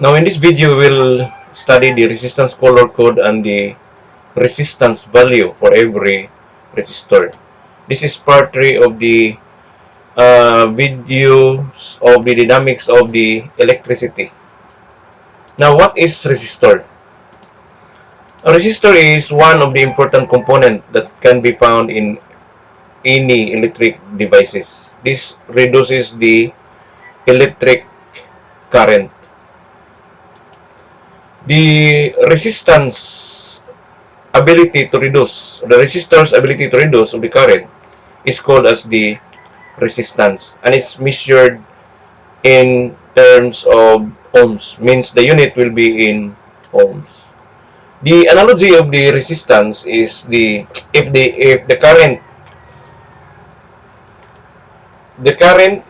Now in this video, we'll study the resistance color code and the resistance value for every resistor. This is part 3 of the videos of the dynamics of the electricity. Now, what is resistor? A resistor is one of the important components that can be found in any electric devices. This reduces the electric current. The resistor's ability to reduce of the current is called as the resistance, and it's measured in terms of ohms, means the unit will be in ohms. The analogy of the resistance is if the current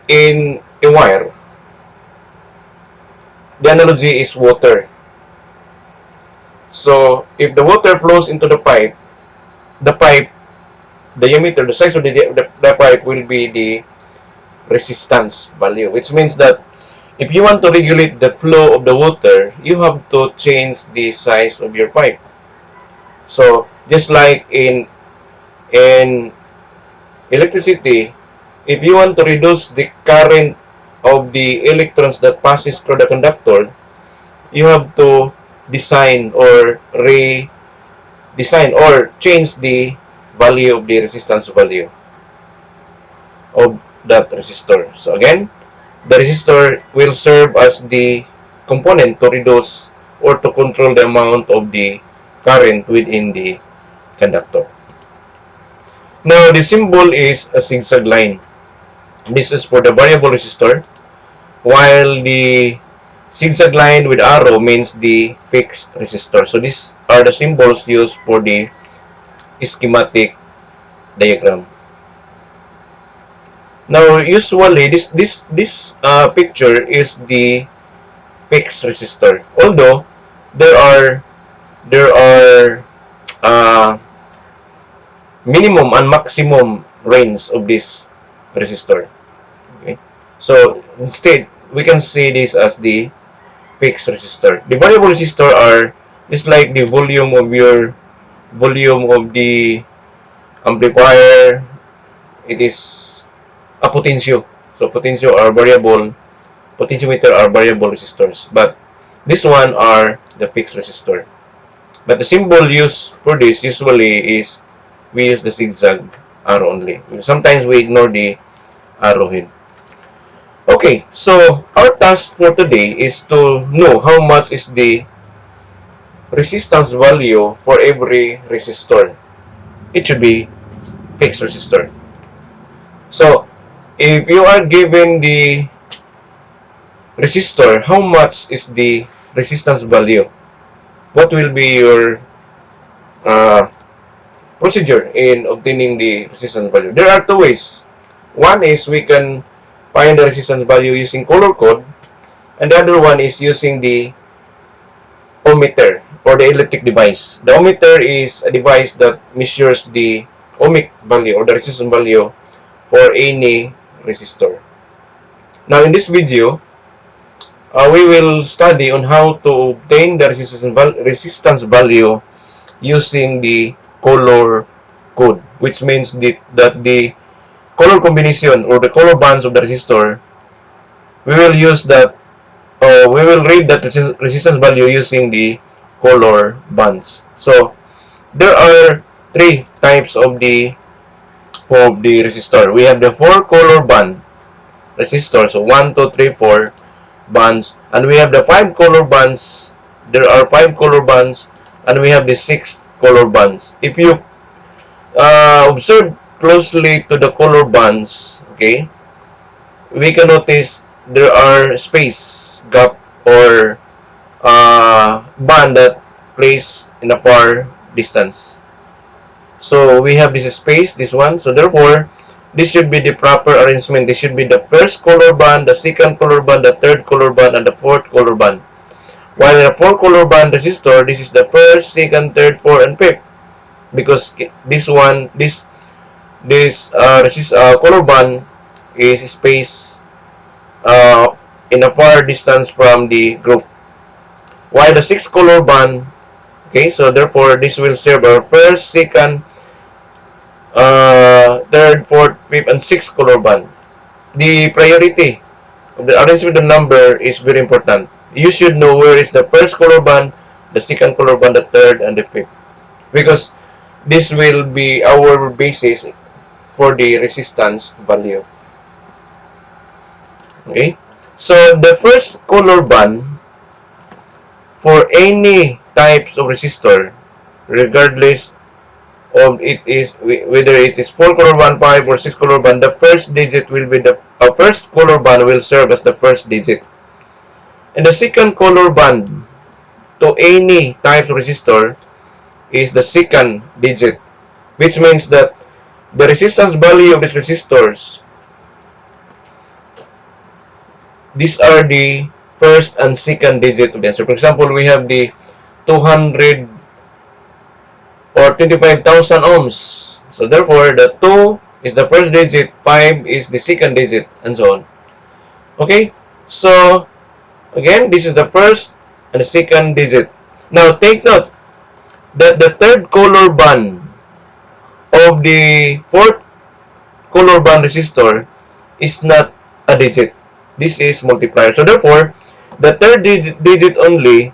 in a wire, the analogy is water. So if the water flows into the pipe diameter, the size of the pipe will be the resistance value, which means that if you want to regulate the flow of the water, you have to change the size of your pipe. So just like in electricity, if you want to reduce the current of the electrons that passes through the conductor, you have to design or redesign or change the value of the resistance value of that resistor. So again, the resistor will serve as the component to reduce or to control the amount of the current within the conductor. Now, the symbol is a zigzag line. This is for the variable resistor, while the zigzag line with arrow means the fixed resistor. So these are the symbols used for the schematic diagram. Now, usually this picture is the fixed resistor. Although there are uh, minimum and maximum range of this resistor. Okay, so instead we can see this as the fixed resistor. The variable resistor are just like the volume of the amplifier. It is a potentio. So potentio are variable, potentiometer are variable resistors, but this one are the fixed resistor. But the symbol used for this usually is we use the zigzag arrow only. Sometimes we ignore the arrowhead. Okay, so our task for today is to know how much is the resistance value for every resistor. It should be fixed resistor. So, if you are given the resistor, how much is the resistance value? What will be your uh, procedure in obtaining the resistance value? There are two ways. One is we can find the resistance value using color code, and the other one is using the ohmmeter or the electric device. The ohmmeter is a device that measures the ohmic value or the resistance value for any resistor. Now in this video, we will study on how to obtain the resistance value using the color code, which means that the color combination or the color bands of the resistor, we will use that, we will read that resistance value using the color bands. So there are three types of the resistor. We have the four color band resistor, so 1, 2, 3, 4 bands, and we have the five color bands. There are five color bands, and we have the six color bands. If you observe closely to the color bands, okay, we can notice there are space gap or band that placed in a far distance. So we have this space, this one. So therefore, this should be the proper arrangement. This should be the first color band, the second color band, the third color band, and the fourth color band. While in a four color band resistor, this is the first, second, third, fourth, and fifth. Because this color band is spaced in a far distance from the group. While the 6 color band, okay, so therefore this will serve our first, second, third, fourth, fifth, and sixth color band. The priority of the arrangement of the number is very important. You should know where is the first color band, the second color band, the third, and the fifth. Because this will be our basis for the resistance value. Okay? So the first color band for any types of resistor, regardless of it is whether it is 4 color band, 5 or 6 color band, the first digit will be the first color band will serve as the first digit. And the second color band to any type of resistor is the second digit, which means that the resistance value of these resistors, these are the first and second digit of the answer. For example, we have the 200 or 25,000 ohms. So therefore, the 2 is the first digit, 5 is the second digit, and so on. Okay? So, again, this is the first and the second digit. Now, take note that the third color band of the fourth color band resistor is not a digit. This is multiplier. So, therefore, the third digit only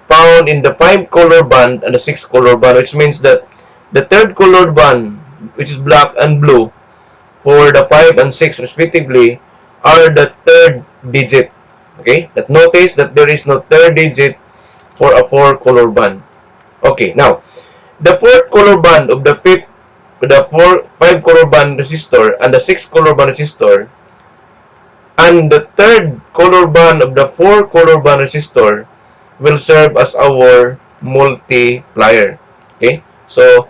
found in the 5 color band and the 6 color band, which means that the third color band, which is black and blue, for the 5 and 6 respectively, are the third digit. Okay? But notice that there is no third digit for a 4 color band. Okay, now, the fourth color band of the 5 color band resistor and the 6 color band resistor and the third color band of the 4 color band resistor will serve as our multiplier. Okay, so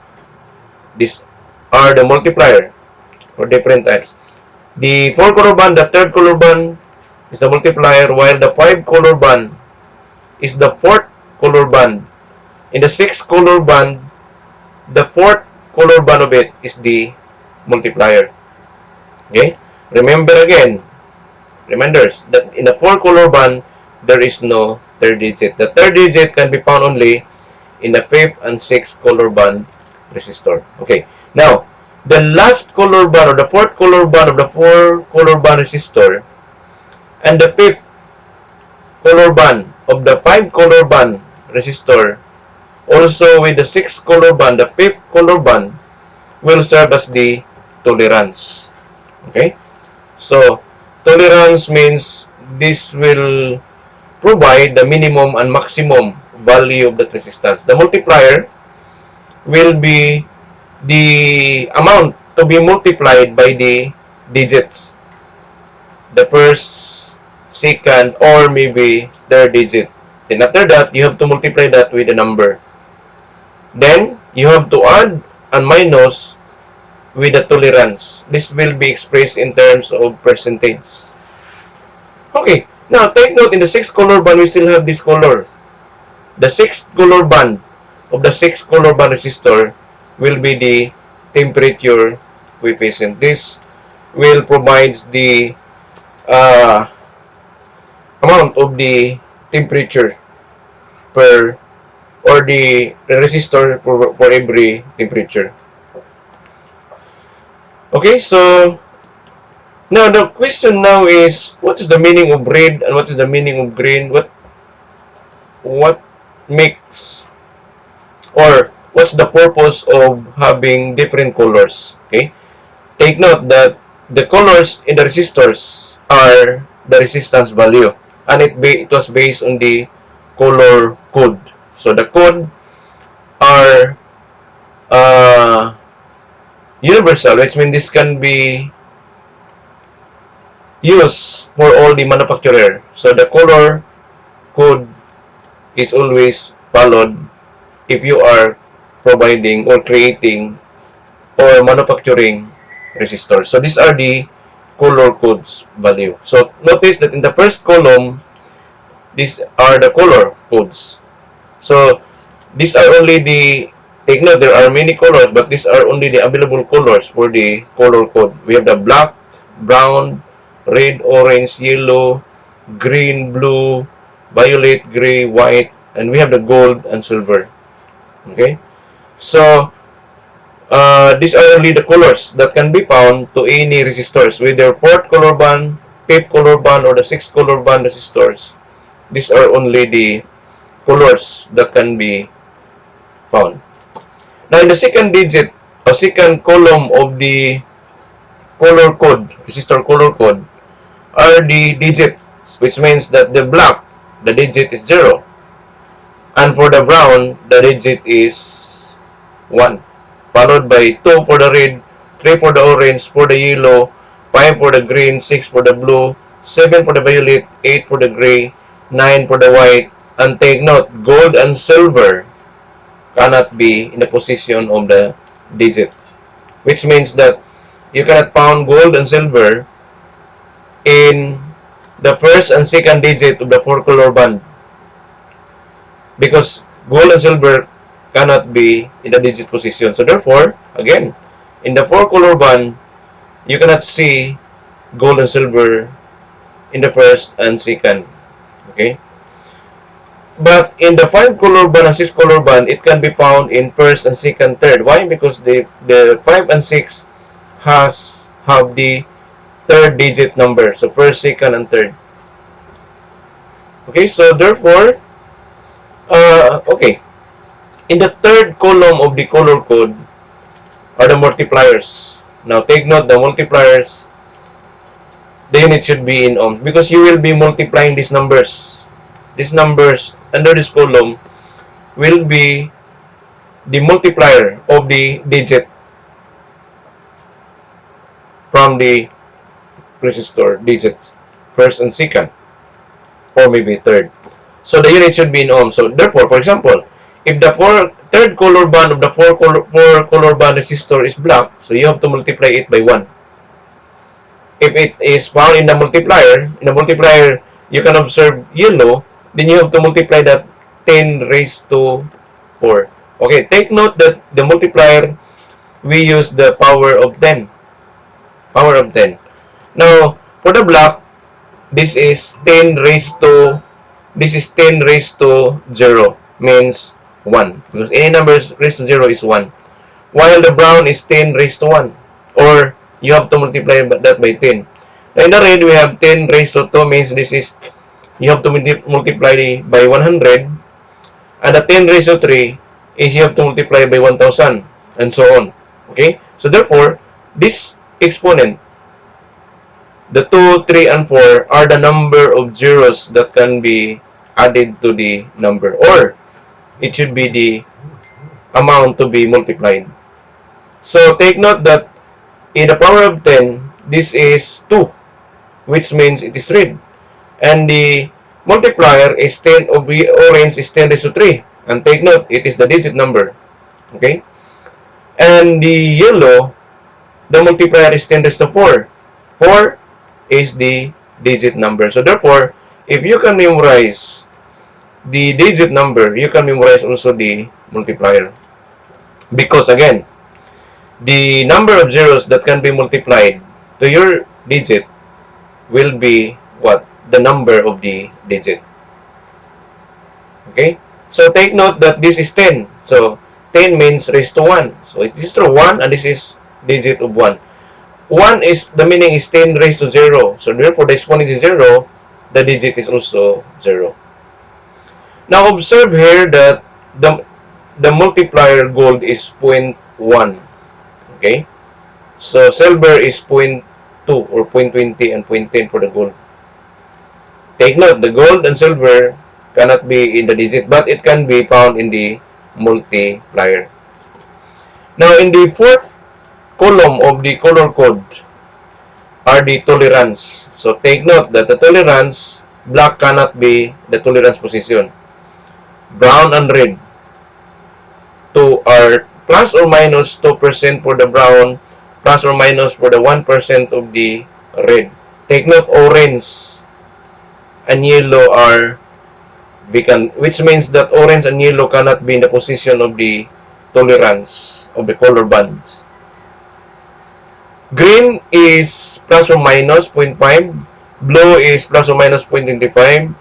these are the multiplier for different types. The 4 color band, the third color band is the multiplier, while the 5 color band is the fourth color band. In the 6 color band, the fourth color band of it is the multiplier. Okay, remember again, reminders that in the 4 color band, there is no third digit. The third digit can be found only in the 5th and 6th color band resistor. Okay, now, the last color band or the 4th color band of the 4 color band resistor and the 5th color band of the 5 color band resistor, also with the 6th color band, the 5th color band will serve as the tolerance. Okay, so tolerance means this will provide the minimum and maximum value of that resistance. The multiplier will be the amount to be multiplied by the digits, the first, second, or maybe third digit. Then after that, you have to multiply that with a number. Then you have to add and minus with the tolerance. This will be expressed in terms of percentage. Okay, now take note, in the 6th color band, we still have this color. The 6th color band of the 6th color band resistor will be the temperature coefficient. This will provide the uh, amount of the temperature per or the resistor for every temperature. Okay, so now the question now is, what is the meaning of red and what is the meaning of green? What makes or what's the purpose of having different colors? Okay, take note that the colors in the resistors are the resistance value, and it was based on the color code. So the code are universal, which means this can be used for all the manufacturer. So the color code is always followed if you are providing or creating or manufacturing resistors. So these are the color codes value. So notice that in the first column, these are the color codes. So these are only the, take note, there are many colors, but these are only the available colors for the color code. We have the black, brown, red, orange, yellow, green, blue, violet, gray, white, and we have the gold and silver. Okay, so these are only the colors that can be found to any resistors, whether fourth color band, fifth color band, or the sixth color band resistors. These are only the colors that can be found. Now, in the second digit or second column of the color code, resistor color code, are the digits, which means that the black, the digit is 0. And for the brown, the digit is 1. Followed by 2 for the red, 3 for the orange, for the yellow, 5 for the green, 6 for the blue, 7 for the violet, 8 for the gray, 9 for the white. And take note, gold and silver cannot be in the position of the digit, which means that you cannot found gold and silver in the first and second digit of the four color band, because gold and silver cannot be in the digit position. So therefore, again, in the four color band, you cannot see gold and silver in the first and second. Okay? But in the five color band and six color band, it can be found in first and second, third. Why? Because the five and six have the third digit number. So first, second, and third. Okay, so therefore, okay, in the third column of the color code are the multipliers. Now take note, the multipliers, the unit should be in ohms, because you will be multiplying these numbers. These numbers under this column will be the multiplier of the digit from the resistor digits, first and second, or maybe third. So the unit should be in ohms. So therefore, for example, if the third color band of the four color band resistor is black, so you have to multiply it by 1. If it is found in the multiplier you can observe yellow, then you have to multiply that 10 raised to 4. Okay, take note that the multiplier, we use the power of 10. Power of 10. Now, for the black, this is 10 raised to, this is 10 raised to 0, means 1. Because any number raised to 0 is 1. While the brown is 10 raised to 1. Or you have to multiply that by 10. Now in the red, we have 10 raised to 2, means this is, you have to multiply by 100. And the 10 raised to 3 is you have to multiply by 1000, and so on. Okay? So therefore, this exponent, the 2, 3, and 4 are the number of zeros that can be added to the number, or it should be the amount to be multiplied. So take note that in the power of 10, this is 2, which means it is red. And the multiplier is 10 of the orange is 10 raised to 3. And take note, it is the digit number. Okay? And the yellow, the multiplier is 10 raised to 4. 4 is the digit number. So therefore, if you can memorize the digit number, you can memorize also the multiplier. Because again, the number of zeros that can be multiplied to your digit will be what? The number of the digit. Okay? So take note that this is 10. So 10 means raised to 1. So it is to 1, and this is digit of 1. 1 is, the meaning is 10 raised to 0. So therefore the exponent is 0. The digit is also 0. Now observe here that the multiplier gold is 0.1. Okay? So silver is 0.2 or 0.20 and 0.10 for the gold. Take note, the gold and silver cannot be in the digit, but it can be found in the multiplier. Now, in the fourth column of the color code are the tolerance. So take note that the tolerance, black cannot be the tolerance position. Brown and red, 2 are plus or minus 2% for the brown, plus or minus for the 1% of the red. Take note, orange and yellow are vacant, which means that orange and yellow cannot be in the position of the tolerance of the color bands. Green is plus or minus 0.5, blue is plus or minus 0.25,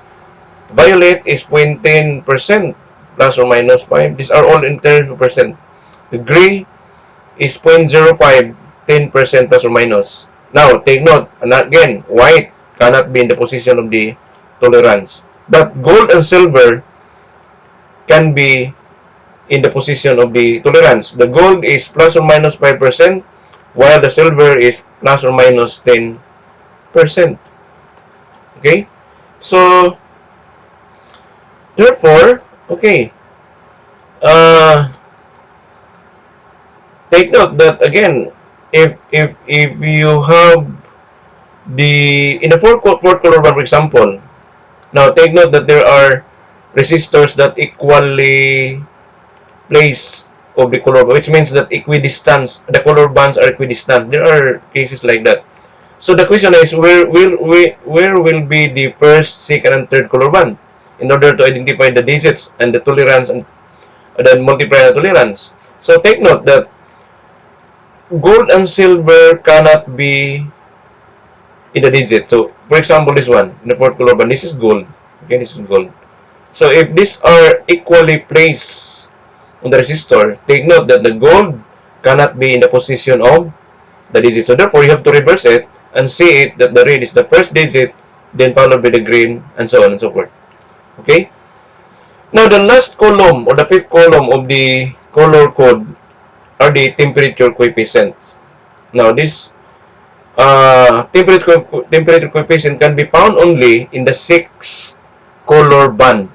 Violet is 0.10% plus or minus 5. These are all in terms of percent. The gray is 0.05, 10% plus or minus. Now, take note, and again, white cannot be in the position of the tolerance. But gold and silver can be in the position of the tolerance. The gold is plus or minus 5%, while the silver is plus or minus 10%. Okay? So, therefore, okay, uh, take note that again, if you have in the fourth color bar, for example, now take note that there are resistors that equally place of the color bar, which means that equidistance, the color bands are equidistant. There are cases like that. So the question is, where will be the first, second, and third color band in order to identify the digits and the tolerance and then multiply the tolerance. So take note that gold and silver cannot be in the digit. So for example, this one in the fourth color band, this is gold. Okay, this is gold. So if these are equally placed on the resistor, take note that the gold cannot be in the position of the digit. So therefore, you have to reverse it and see it that the red is the first digit, then followed by the green, and so on and so forth. Okay? Now, the last column or the fifth column of the color code are the temperature coefficients. Now, this temperature coefficient can be found only in the 6 color band.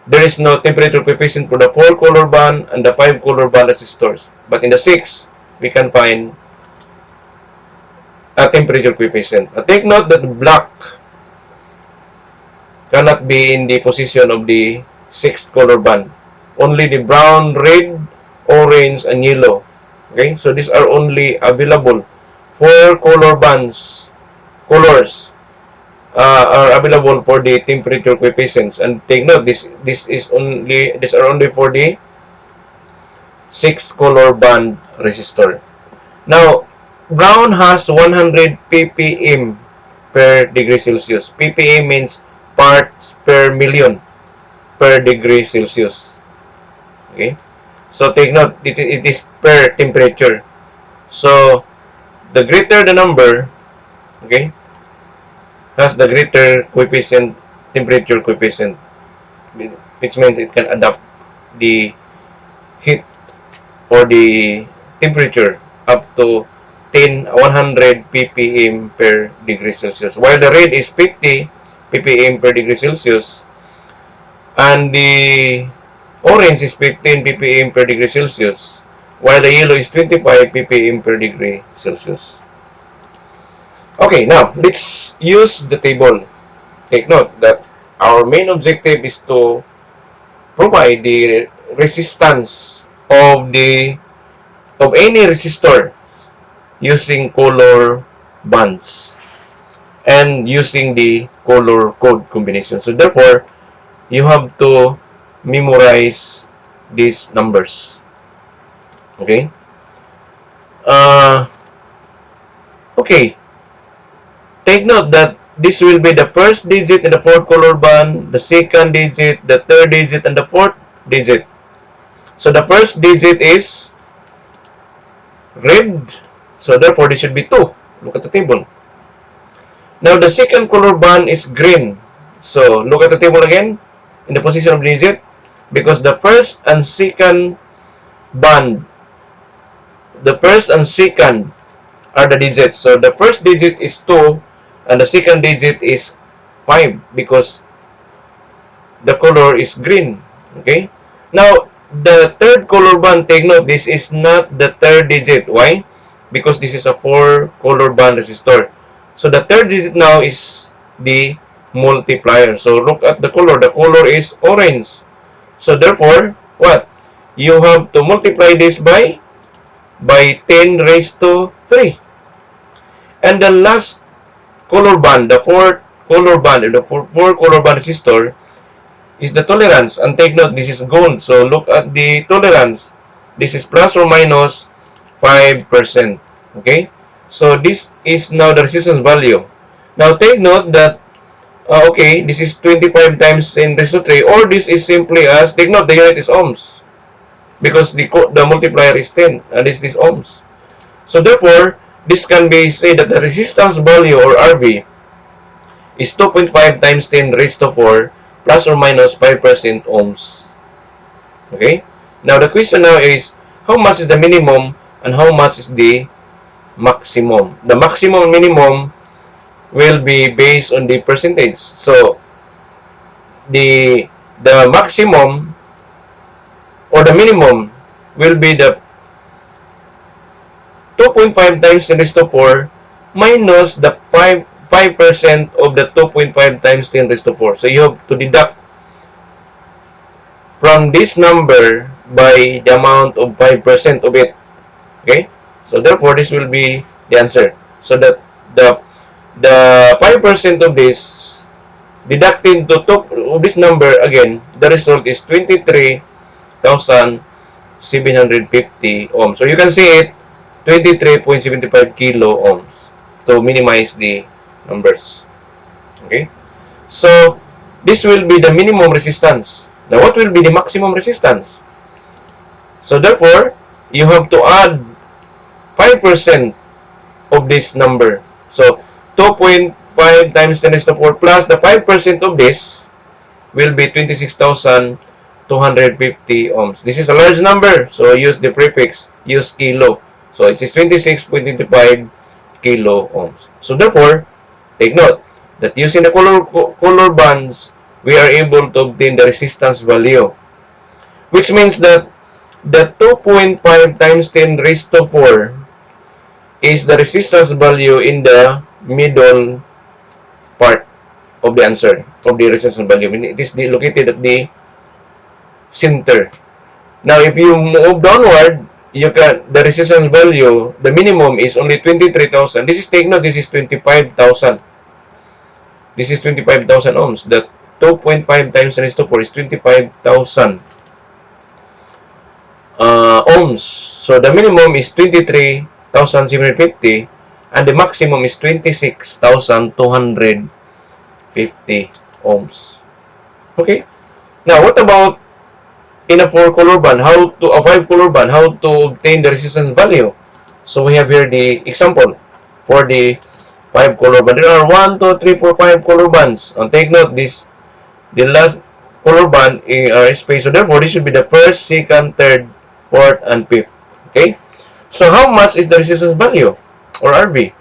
There is no temperature coefficient for the 4 color band and the 5 color band resistors. But in the 6, we can find a temperature coefficient. Take note that black cannot be in the position of the 6th color band. Only the brown, red, orange, and yellow. Okay, so these are only available. 4 color bands, colors are available for the temperature coefficients. And take note, these are only for the 6 color band resistor. Now, brown has 100 ppm per degree Celsius. ppm means parts per million per degree Celsius. Okay? So take note, it is per temperature. So the greater the number, okay, has the greater coefficient, temperature coefficient, which means it can adapt the heat or the temperature up to 100 ppm per degree Celsius. While the red is 50 ppm per degree Celsius, and the orange is 15 ppm per degree Celsius, while the yellow is 25 ppm per degree Celsius. Okay, now let's use the table. Take note that our main objective is to provide the resistance of any resistor using color bands and using the color code combination. So therefore, you have to memorize these numbers. Okay? Uh, okay. Take note that this will be the first digit in the fourth color band, the second digit, the third digit, and the fourth digit. So the first digit is red. So therefore, this should be 2. Look at the table. Now the second color band is green. So look at the table again in the position of digit, because the first and second band, the first and second are the digits. So the first digit is 2 and the second digit is 5 because the color is green. Okay? Now, the third color band, take note, this is not the third digit. Why? Because this is a 4 color band resistor. So the third digit now is the multiplier. So look at the color. The color is orange. So therefore, what? You have to multiply this by 10 raised to 3. And the last color band, the fourth color band, the four color band resistor is the tolerance. And take note, this is gold. So look at the tolerance. This is plus or minus 5%. Okay? So this is now the resistance value. Now take note that Okay, this is 25 times 10 raised to 3, or this is simply as, take note, the unit is ohms, because the multiplier is 10, and this is ohms. So therefore, this can be said that the resistance value, or RV, is 2.5 times 10 raised to 4 plus or minus 5% ohms. Okay? Now, the question now is, how much is the minimum and how much is the maximum? The maximum and minimum will be based on the percentage. So, the maximum or the minimum will be the 2.5 times 10 raised to 4 minus the 5% of the 2.5 times 10 raised to 4. So, you have to deduct from this number by the amount of 5% of it. Okay? So therefore, this will be the answer. So that the 5% of this deducted to top of this number, again, the result is 23,750 ohms. So you can see it 23.75 kilo ohms to minimize the numbers. Okay? So this will be the minimum resistance. Now what will be the maximum resistance? So therefore, you have to add 5% of this number. So 2.5 times 10 raised to 4 plus the 5% of this will be 26,250 ohms. This is a large number, so use the prefix, use kilo. So it is 26.25 kilo ohms. So therefore, take note that using the color bands, we are able to obtain the resistance value, which means that the 2.5 times 10 raised to 4 is the resistance value in the middle part of the answer of the resistance value. It is located at the center. Now, if you move downward, you can the resistance value, the minimum is only 23,000. This is take note. This is 25,000. This is 25,000 ohms. The 2.5 times 10 to 4 is 25,000 ohms. So the minimum is 23,750 and the maximum is 26,250 ohms. Okay. Now, what about in a 4-color band? How to a 5-color band? How to obtain the resistance value? So we have here the example for the 5-color band. There are 1, 2, 3, 4, 5 color bands. And take note, this the last color band is space. So therefore, this should be the first, second, third, fourth, and fifth. Okay. So how much is the resistance value or RV?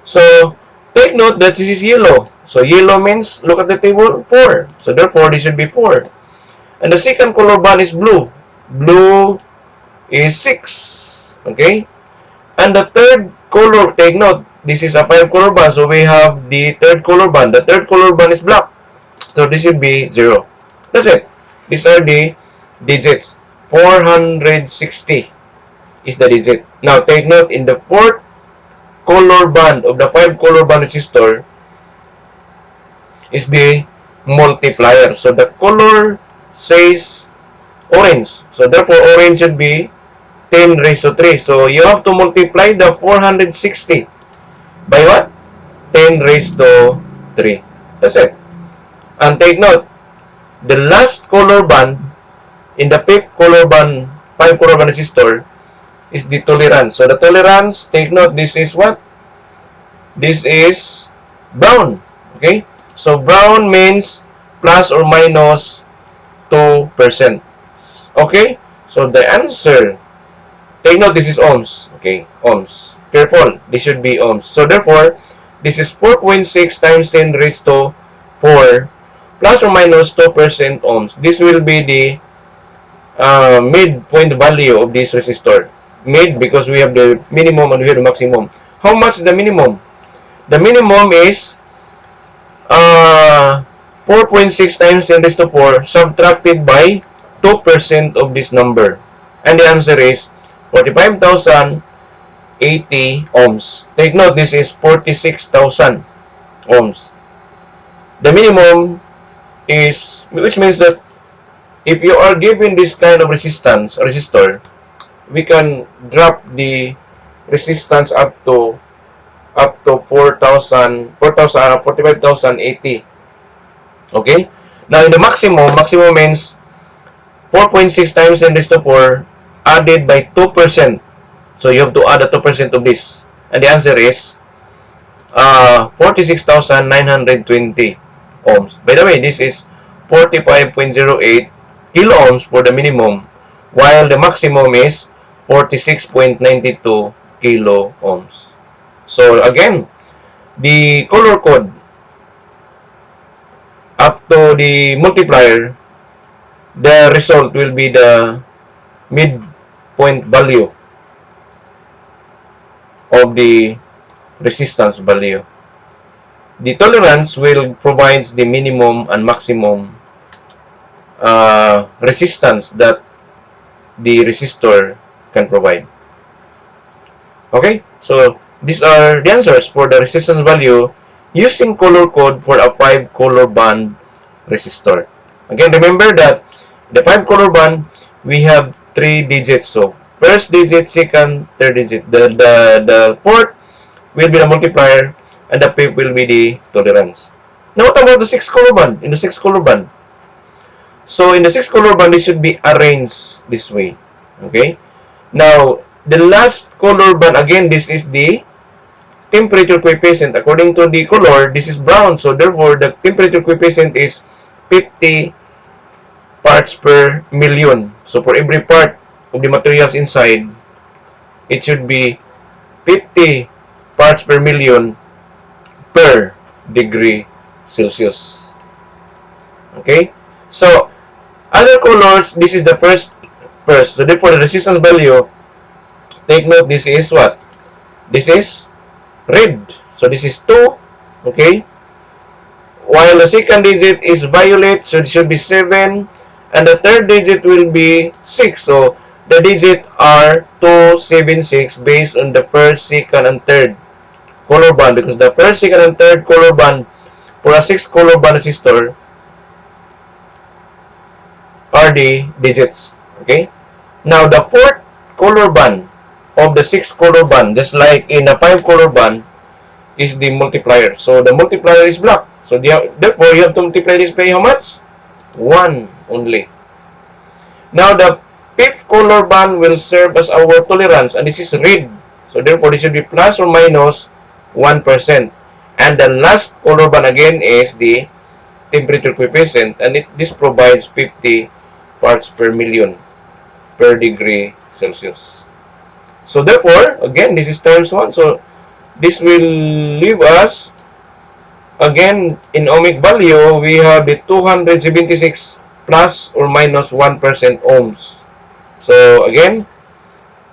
So take note that this is yellow. So yellow means, look at the table, 4. So therefore, this should be 4. And the second color band is blue. Blue is 6. Okay? And the third color, take note, this is a 5-color band. So we have the third color band. The third color band is black. So this should be 0. That's it. These are the digits. 460 is the digit. Now take note, in the fourth color band of the 5-color band resistor is the multiplier. So the color says orange. So therefore, orange should be 10 raised to 3. So you have to multiply the 460 by what? 10 raised to 3. That's it. And take note, the last color band in the 5 color band resistor is the tolerance. So the tolerance, take note, this is what? This is brown. Okay? So brown means plus or minus 2%. Okay? So the answer, take note, this is ohms. Okay? Ohms. Careful. This should be ohms. So therefore, this is 4.6 times 10 raised to 4 plus or minus 2% ohms. This will be the midpoint value of this resistor. Mid because we have the minimum and we have the maximum. How much is the minimum? The minimum is 4.6 times 10 raised to 4 subtracted by 2% of this number. And the answer is 45,080 ohms. Take note, this is 46,000 ohms. The minimum is, which means that if you are given this kind of resistor, we can drop the resistance up to 45,080. Okay? Now, in the maximum means 4.6 times 10 raised to 4 added by 2%. So, you have to add a 2% of this. And the answer is 46,920 ohms. By the way, this is 45.08 kilo ohms for the minimum, while the maximum is 46.92 kilo ohms. So, again, the color code up to the multiplier, the result will be the midpoint value of the resistance value. The tolerance will provide the minimum and maximum resistance that the resistor can provide. Okay, so these are the answers for the resistance value using color code for a 5 color band resistor. Again, remember that the 5 color band, we have 3 digits. So first digit, second, third digit. The fourth will be the multiplier, and the fifth will be the tolerance. Now, what about the 6 color band? In the 6 color band, so in the 6 color band, this should be arranged this way. Okay? Now, the last color band, again, this is the temperature coefficient. According to the color, this is brown. So, therefore, the temperature coefficient is 50 parts per million. So, for every part of the materials inside, it should be 50 parts per million per degree Celsius. Okay? So, other colors, this is the first. So, therefore, the resistance value, take note, this is what? This is red. So, this is 2. Okay? While the second digit is violet, so it should be 7. And the third digit will be 6. So, the digits are 276 based on the first, second, and third color band. Because the first, second, and third color band for a 6 color band resistor are the digits. Okay? Now, the fourth color band of the 6 color band, just like in a 5 color band, is the multiplier. So, the multiplier is black. So, therefore, you have to multiply this by how much? 1 only. Now, the fifth color band will serve as our tolerance, and this is red. So, therefore, this should be plus or minus 1%. And the last color band again is the temperature coefficient, and this provides 50 parts per million per degree Celsius. So, therefore, again, this is times 1. So, this will leave us, again, in ohmic value, we have the 276 plus or minus 1% ohms. So, again,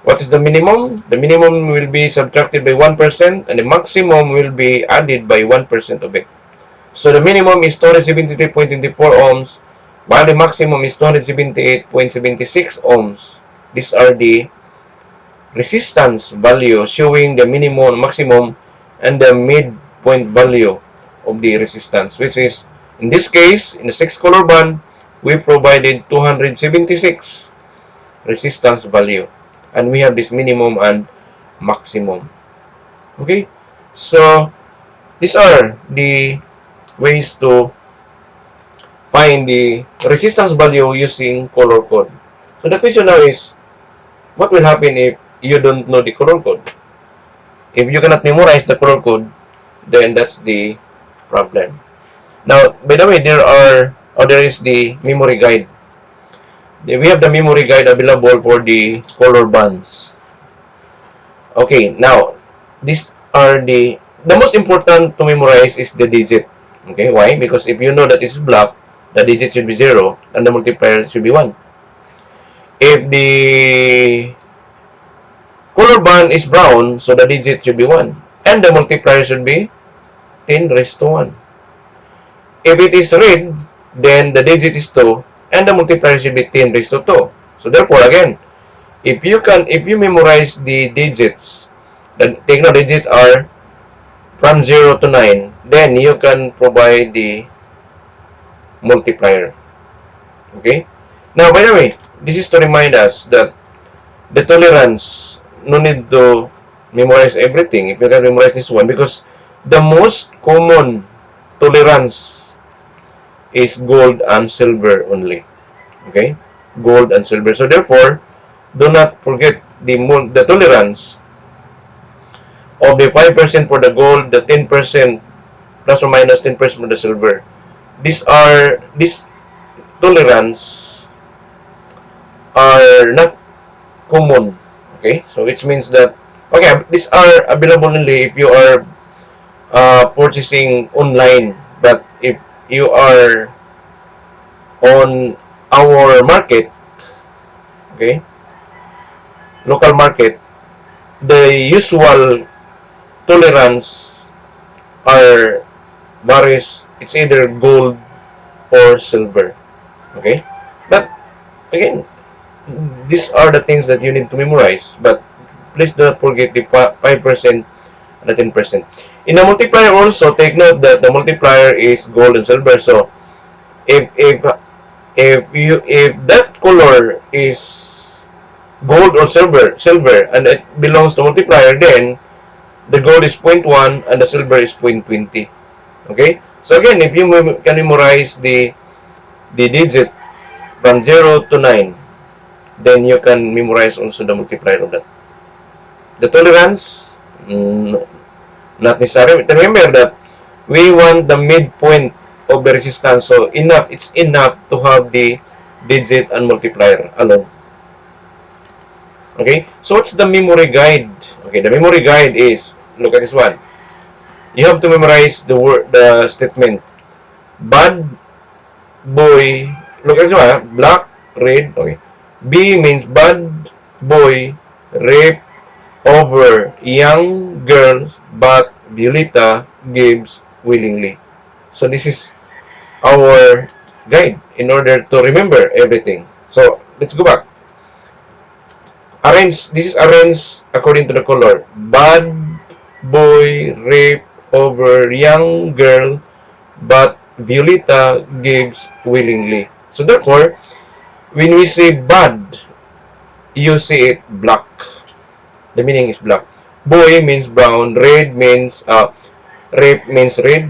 what is the minimum? The minimum will be subtracted by 1%, and the maximum will be added by 1% of it. So, the minimum is 273.24 ohms, while the maximum is 278.76 ohms. These are the resistance value showing the minimum, maximum, and the midpoint value of the resistance, which is, in this case, in the 6 color band, we provided 276 resistance value, and we have this minimum and maximum. Okay, so these are the ways to find the resistance value using color code. So the question now is, what will happen if you don't know the color code? If you cannot memorize the color code, then that's the problem. Now, by the way, there is the memory guide. We have the memory guide available for the color bands. Okay, now, these are the most important to memorize is the digit. Okay, why? Because if you know that it's black, the digit should be 0, and the multiplier should be 1. If the color band is brown, so the digit should be 1, and the multiplier should be 10 raised to 1. If it is red, then the digit is 2, and the multiplier should be 10 raised to 2. So therefore, again, if you memorize the digits, the techno digits are from 0 to 9, then you can provide the multiplier. Okay? Now, by the way, this is to remind us that the tolerance, no need to memorize everything if you can memorize this one, because the most common tolerance is gold and silver only. Okay? Gold and silver. So therefore, do not forget the tolerance of the 5% for the gold, the 10% plus or minus 10% for the silver. These tolerance are not common. Okay? So which means that, okay, these are available only if you are purchasing online. But if you are on our market, okay, local market, the usual tolerance are varies. It's either gold or silver. Okay, but again, these are the things that you need to memorize. But please don't forget the 5% and the 10%. In the multiplier also, take note that the multiplier is gold and silver. So if if if that color is gold or silver, and it belongs to multiplier, then the gold is 0.1 and the silver is 0.20. Okay? So again, if you can memorize the digit from 0 to 9, then you can memorize also the multiplier of that. The tolerance, not necessary. Remember that we want the midpoint of the resistance. So it's enough to have the digit and multiplier alone. Okay? So what's the memory guide? Okay, the memory guide is, look at this one. You have to memorize the statement. Bad boy, look at this one. Black, red, okay. B means bad boy rape over young girls, but Violeta gives willingly. So this is our guide in order to remember everything. So let's go back. This is arranged according to the color. Bad boy rape over young girl, but Violeta gives willingly. So therefore, when we say bad, you see it black. The meaning is black. Boy means brown, rape means red,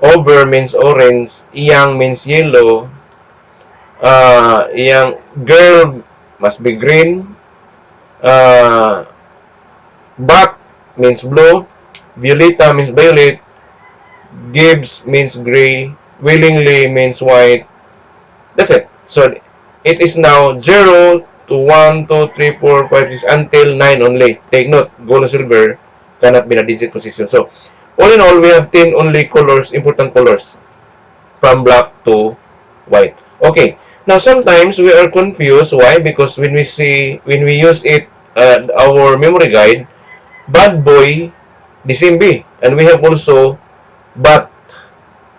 over means orange, young means yellow, young girl must be green, uh, Black means blue, Violeta means violet, Gibbs means gray, willingly means white. That's it. So it is now 0 to 1, 2, 3, 4, 5, 6 until 9 only. Take note, gold and silver cannot be in a digit position. So all in all, we have 10 only colors, important colors, from black to white. Okay. Now sometimes we are confused. Why? Because when we use it, our memory guide, bad boy, the same B. And we have also bat,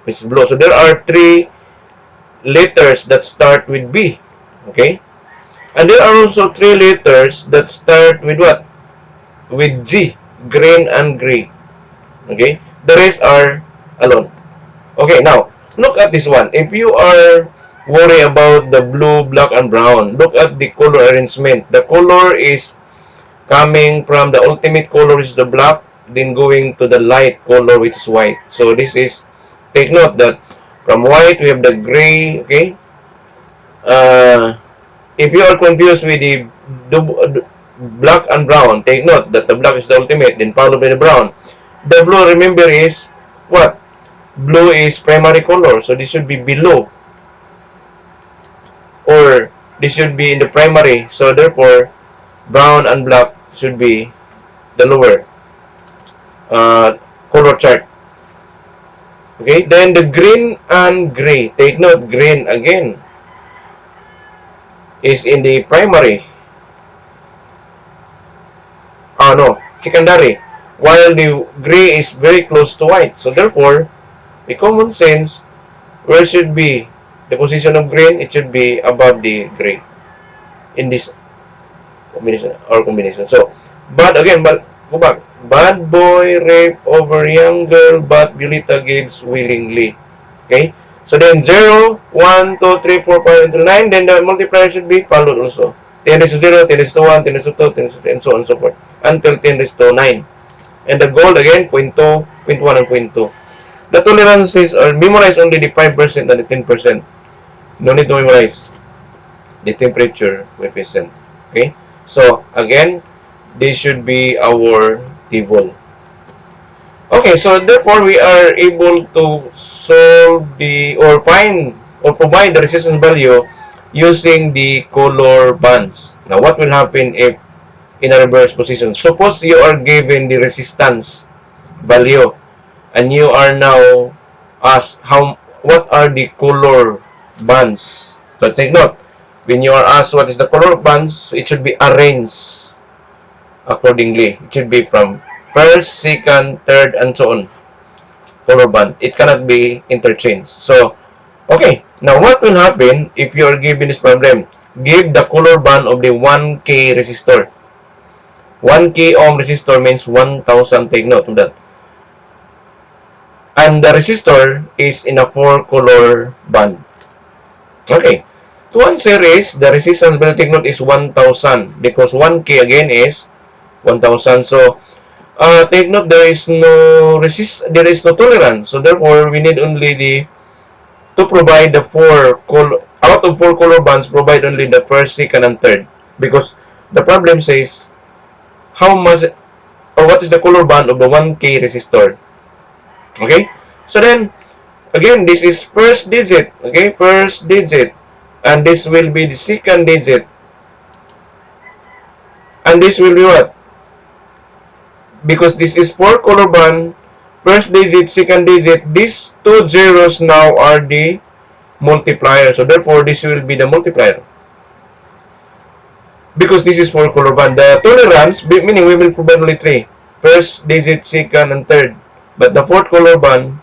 which is blue. So there are three letters that start with B. Okay? And there are also three letters that start with what? With G. Green and gray. Okay? The rest are alone. Okay, now, look at this one. If you are worried about the blue, black, and brown, look at the color arrangement. The color is coming from the ultimate color, which is the black, then going to the light color, which is white. So this is, take note that from white we have the gray. Okay, if you are confused with the black and brown, take note that the black is the ultimate, then followed by the brown. The blue, remember, is what? Blue is primary color, so this should be below, or this should be in the primary. So therefore, brown and black should be the lower uh, color chart. Okay, then the green and gray. Take note, green again is in the primary. No, secondary. While the gray is very close to white. So therefore, the common sense, where should be the position of green? It should be above the gray in this combination. So, but again, but go back. Bad boy rape over young girl, but Violeta gives willingly. Okay? So then 0, 1, 2, 3, 4, 5 until 9. Then the multiplier should be followed also. 10 raised to 0, 10 raised to 1, 10 raised to 2, 10 raised to 3, and so on and so forth. Until 10 raised to 9. And the gold again, 0.2, 0.1, and 0.2. The tolerances are memorize only the 5% and the 10%. No need to memorize the temperature coefficient. Okay? So, again, this should be our table. Okay, so therefore we are able to solve the or find or provide the resistance value using the color bands. Now, what will happen if in a reverse position? Suppose you are given the resistance value and you are now asked what are the color bands. So take note, when you are asked what is the color bands, it should be arranged accordingly. It should be from first, second, third, and so on. Color band. It cannot be interchanged. So, okay. Now, what will happen if you are given this problem? Give the color band of the 1K resistor. 1K ohm resistor means 1,000. Take note of that. And the resistor is in a 4-color band. Okay. To answer is, the resistance value, take note, is 1,000 because 1K again is 1,000. So, take note, there is no tolerance. So, therefore, we need only to provide the out of 4 color bands, provide only the first, second, and third. Because the problem says, how much, or what is the color band of the 1K resistor? Okay? So, then, again, this is first digit. Okay? First digit. And this will be the second digit. And this will be what? Because this is 4 color band, first digit, second digit, these two zeros now are the multiplier. So therefore, this will be the multiplier. Because this is 4 color band. The tolerance, meaning we will provide only 3. First digit, second, and third. But the 4 color band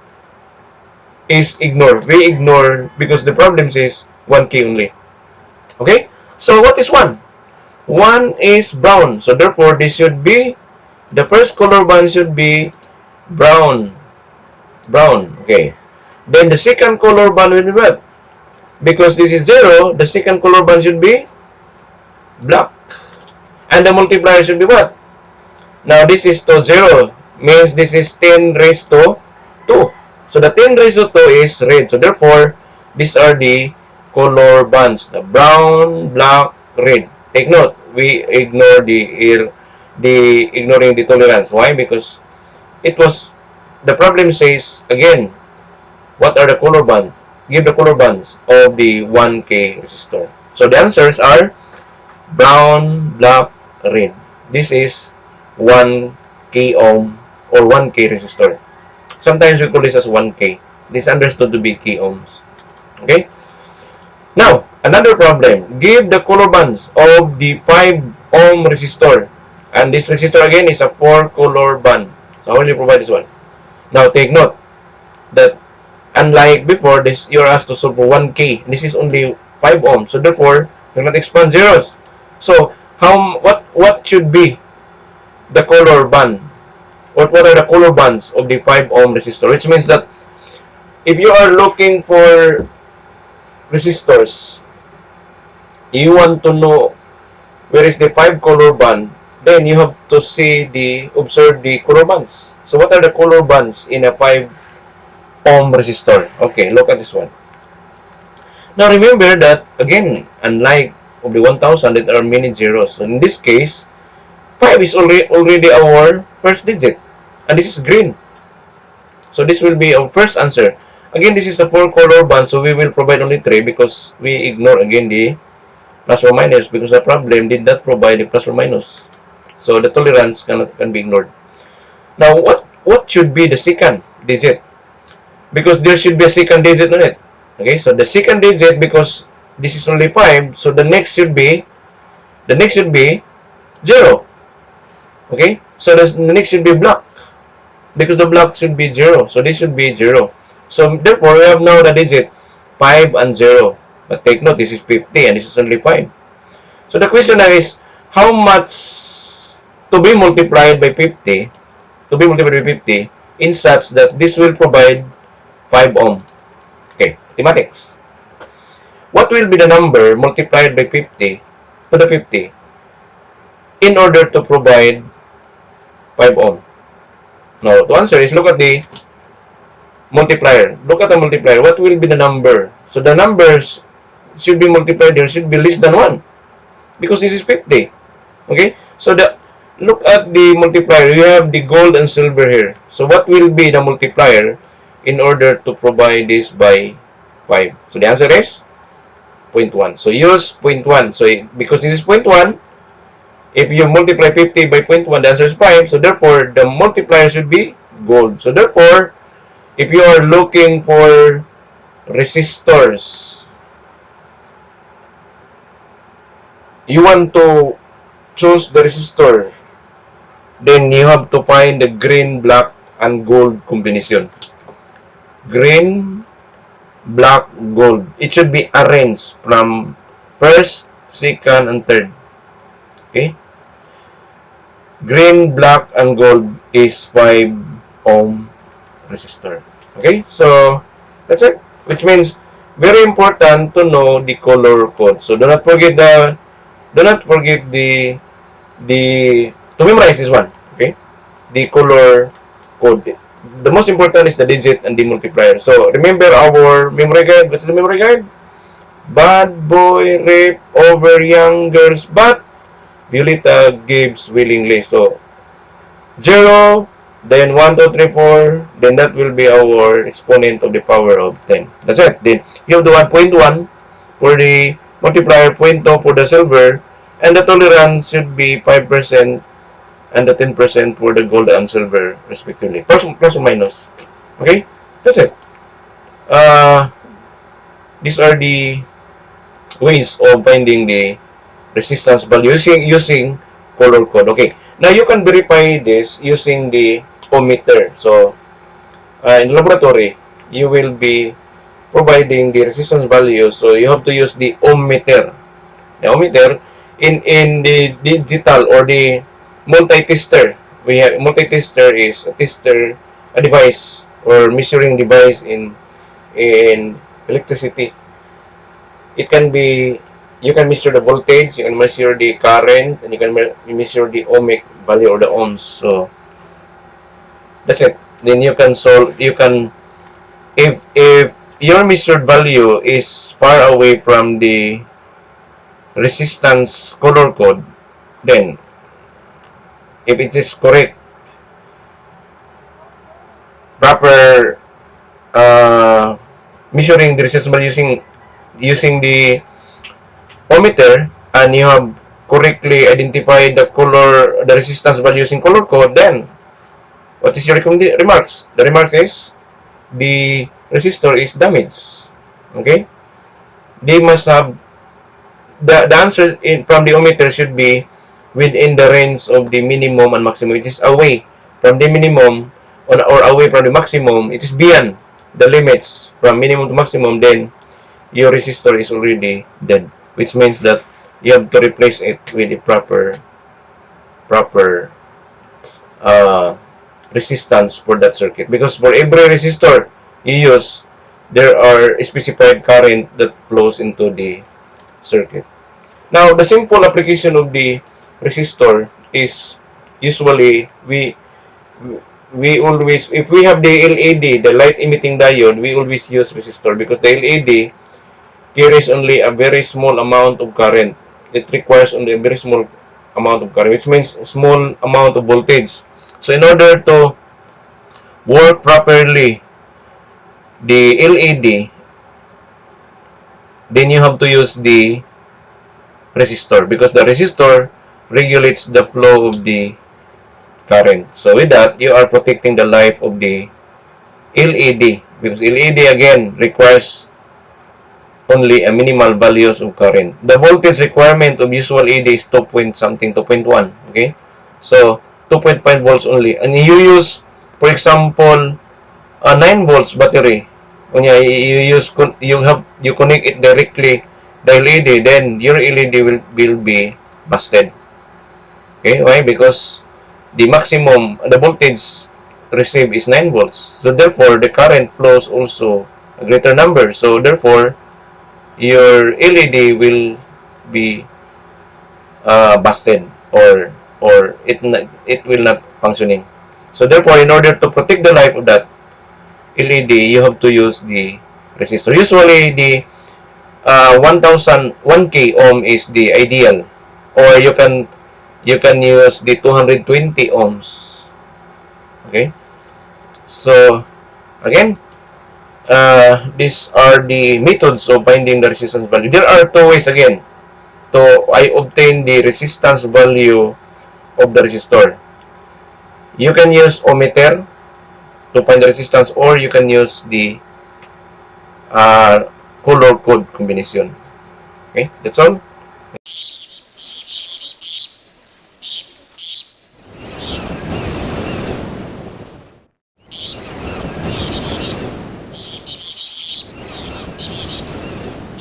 is ignored. We ignore because the problem says 1K only. Okay? So what is 1? 1 is brown. So therefore, this should be, the first color band should be brown. Brown. Okay. Then the second color band will be what? Because this is 0, the second color band should be black. And the multiplier should be what? Now this is to 0. Means this is 10 raised to 2. So the 10 raised to 2 is red. So therefore, these are the color bands. The brown, black, red. Take note, we ignore the ignoring the tolerance. Why? Because it was, the problem says, again, what are the color bands? Give the color bands of the 1K resistor. So the answers are brown, black, red. This is 1K ohm or 1K resistor. Sometimes we call this as 1K. This is understood to be k ohms. Okay? Now, another problem. Give the color bands of the 5 ohm resistor. And this resistor again is a 4-color band. So how will you provide this one? Now, take note that unlike before, this you're asked to solve for 1K. This is only 5 ohms. So therefore, do not expand zeros. So what should be the color band? What are the color bands of the 5 ohm resistor? Which means that if you are looking for resistors, you want to know where is the 5 color band, then you have to observe the color bands. So what are the color bands in a 5 ohm resistor? Okay, look at this one. Now remember that, again, unlike of the 1000, there are many zeros. So in this case, 5 is already our first digit. And this is green. So this will be our first answer. Again, this is a 4-color band, so we will provide only 3 because we ignore again the plus or minus because the problem did not provide the plus or minus. So the tolerance can be ignored. Now, what should be the second digit? Because there should be a second digit on it. Okay, so the second digit, because this is only 5, so the next should be 0. Okay, so the next should be black because the black should be 0. So this should be 0. So therefore, we have now the digit 5 and 0. But take note, this is 50 and this is only 5. So the question now is, how much to be multiplied by 50, in such that this will provide 5 ohm. Okay, mathematics. What will be the number multiplied by 50 to the 50 in order to provide 5 ohm? Now, to answer is, look at the multiplier. Look at the multiplier. What will be the number? So the numbers should be multiplied. There should be less than 1 because this is 50. Okay? So look at the multiplier. You have the gold and silver here. So what will be the multiplier in order to provide this by 5? So the answer is 0.1. So use 0.1. So because this is 0.1, if you multiply 50 by 0.1, the answer is 5. So therefore, the multiplier should be gold. So therefore, if you are looking for resistors, you want to choose the resistor, then you have to find the green, black, and gold combination. Green, black, gold. It should be arranged from first, second, and third. Okay? Green, black, and gold is 5 ohm resistor. Okay? So, that's it. Which means, very important to know the color code. So, do not forget to memorize this one. Okay? The color code. The most important is the digit and the multiplier. So, remember our memory guide. What's the memory guide? Bad boy rape over young girls, but Violeta gives willingly. So, 0, then 1, 2, 3, 4, then that will be our exponent of the power of 10. That's it. Then, you have the 1.1 for the multiplier, 0.2 for the silver, and the tolerance should be 5% and the 10% for the gold and silver, respectively. Plus or minus. Okay? That's it. Uh, these are the ways of finding the resistance value using color code. Okay. Now, you can verify this using the ohmmeter. So, in laboratory, you will be providing the resistance value. So, you have to use the ohmmeter. The ohmmeter in the digital or the multi-tester. We have multi-tester is a tester, a device or measuring device in electricity. It can be, you can measure the voltage, you can measure the current, and you can measure the ohmic value or the ohms. So that's it. Then you can solve. You can, if your measured value is far away from the resistance color code, then if it is correct, proper measuring the resistance value using the ohmmeter, and you have correctly identified the resistance value using color code, then what is your remarks? The remark is the resistor is damaged. Okay? They must have the answer from the ohmmeter should be within the range of the minimum and maximum. It is away from the minimum or away from the maximum. It is beyond the limits from minimum to maximum. Then your resistor is already dead, which means that you have to replace it with the proper uh, resistance for that circuit, because for every resistor you use, there are specified current that flows into the circuit. Now, the simple application of the resistor is usually we always, if we have the LED, the light emitting diode, we always use resistor because the LED carries only a very small amount of current. It requires only a very small amount of current, which means small amount of voltage. So in order to work properly the LED, then you have to use the resistor because the resistor regulates the flow of the current. So with that, you are protecting the life of the LED because LED again requires only a minimal values of current. The voltage requirement of usual LED is 2 point something, 2.1. Okay? So 2.5 volts only. And you use, for example, a 9 volts battery. When you connect it directly the LED, then your LED will be busted. Okay? Why? Because the voltage received is 9 volts. So therefore, the current flows also a greater number. So therefore, your LED will be busted, or it will not functioning. So therefore, in order to protect the life of that LED, you have to use the resistor. Usually, the 1,000 1K ohm is the ideal, or you can use the 220 ohms. Okay, so again, these are the methods of finding the resistance value. There are two ways again to I obtain the resistance value of the resistor. You can use ohmmeter to find the resistance, or you can use the color code combination. Okay, that's all.